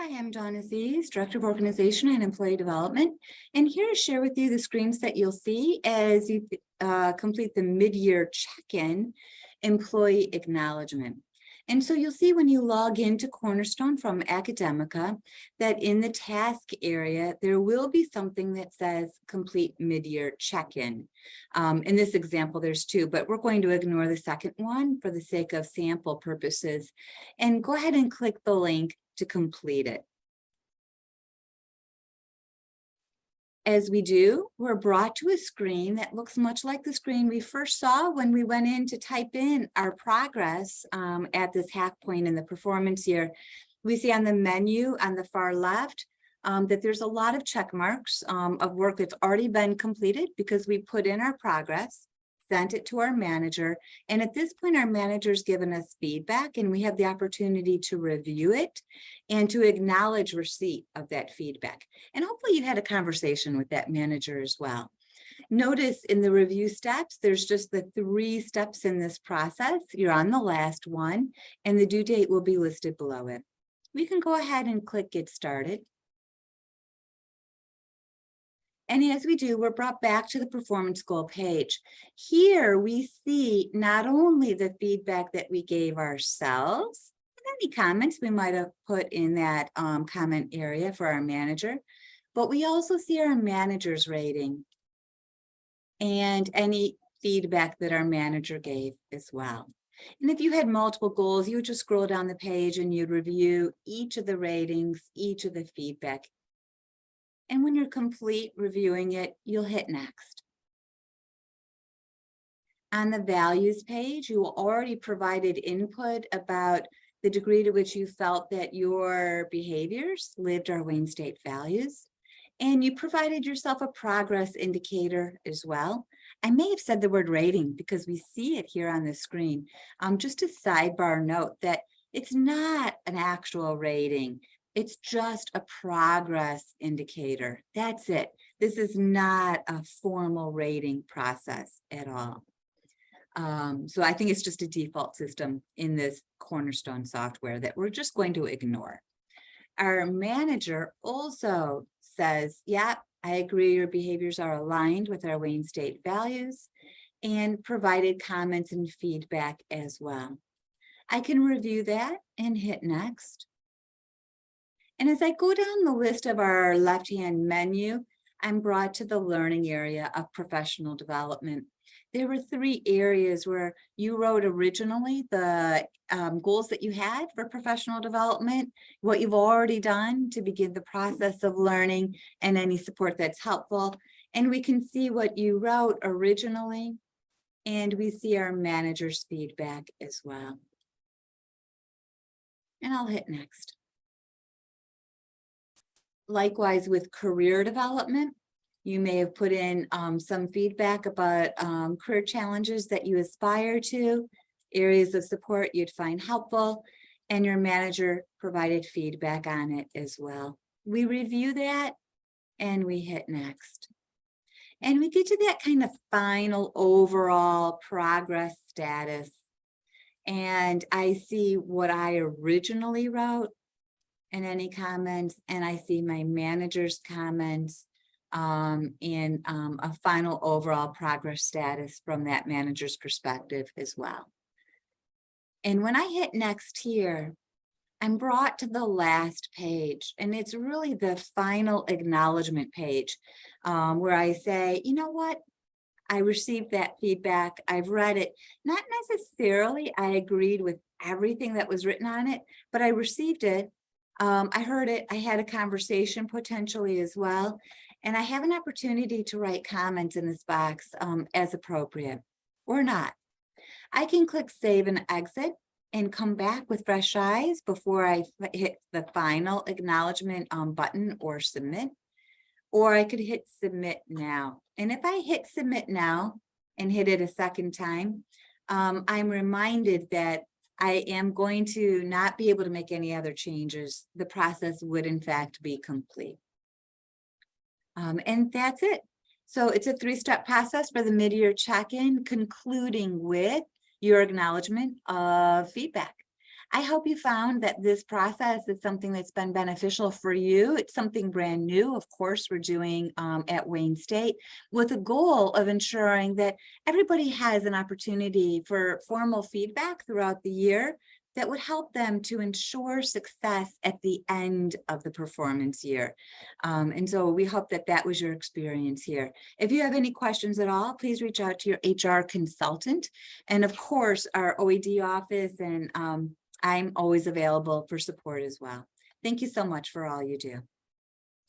Hi, I'm Dawn Aziz, Director of Organization and Employee Development, and here to share with you the screens that you'll see as you complete the mid-year check-in employee acknowledgement. And so you'll see when you log into Cornerstone from Academica that in the task area, there will be something that says complete mid-year check-in. In this example, there's two, but we're going to ignore the second one for the sake of sample purposes. And go ahead and click the link to complete it. As we do, we're brought to a screen that looks much like the screen we first saw when we went in to type in our progress at this half point in the performance year. We see on the menu on the far left that there's a lot of check marks of work that's already been completed because we put in our progress, sent it to our manager, and at this point our manager's given us feedback and we have the opportunity to review it and to acknowledge receipt of that feedback. And hopefully you had a conversation with that manager as well. Notice in the review steps, there's just the 3 steps in this process. You're on the last one and the due date will be listed below it. We can go ahead and click Get Started. And as we do, we're brought back to the performance goal page. Here we see not only the feedback that we gave ourselves, and any comments we might have put in that comment area for our manager, but we also see our manager's rating and any feedback that our manager gave as well. And if you had multiple goals, you would just scroll down the page and you'd review each of the ratings, each of the feedback. And when you're complete reviewing it, you'll hit next. On the values page, you already provided input about the degree to which you felt that your behaviors lived our Wayne State values. And you provided yourself a progress indicator as well. I may have said the word rating because we see it here on the screen. Just a sidebar note that it's not an actual rating. It's just a progress indicator. That's it. This is not a formal rating process at all. So I think it's just a default system in this Cornerstone software that we're just going to ignore. Our manager also says, yeah, I agree your behaviors are aligned with our Wayne State values, and provided comments and feedback as well. I can review that and hit next. And as I go down the list of our left-hand menu, I'm brought to the learning area of professional development. There were 3 areas where you wrote originally the goals that you had for professional development, what you've already done to begin the process of learning, and any support that's helpful. And we can see what you wrote originally, and we see our manager's feedback as well. And I'll hit next. Likewise with career development, you may have put in some feedback about career challenges that you aspire to, areas of support you'd find helpful, and your manager provided feedback on it as well. We review that and we hit next. And we get to that kind of final overall progress status. And I see what I originally wrote and any comments, and I see my manager's comments and a final overall progress status from that manager's perspective as well. And when I hit next here, I'm brought to the last page, and it's really the final acknowledgement page where I say, you know what? I received that feedback. I've read it. Not necessarily I agreed with everything that was written on it, but I received it. I heard it. I had a conversation potentially as well. And I have an opportunity to write comments in this box as appropriate or not. I can click Save and Exit and come back with fresh eyes before I hit the final acknowledgement button or submit. Or I could hit Submit Now. And if I hit Submit Now and hit it a second time, I'm reminded that I am going to not be able to make any other changes. The process would in fact be complete. And that's it. So it's a 3-step process for the mid-year check-in, concluding with your acknowledgement of feedback. I hope you found that this process is something that's been beneficial for you. It's something brand new, of course, we're doing at Wayne State, with a goal of ensuring that everybody has an opportunity for formal feedback throughout the year that would help them to ensure success at the end of the performance year. And so we hope that that was your experience here. If you have any questions at all, please reach out to your HR consultant. And of course, our OED office, and I'm always available for support as well. Thank you so much for all you do.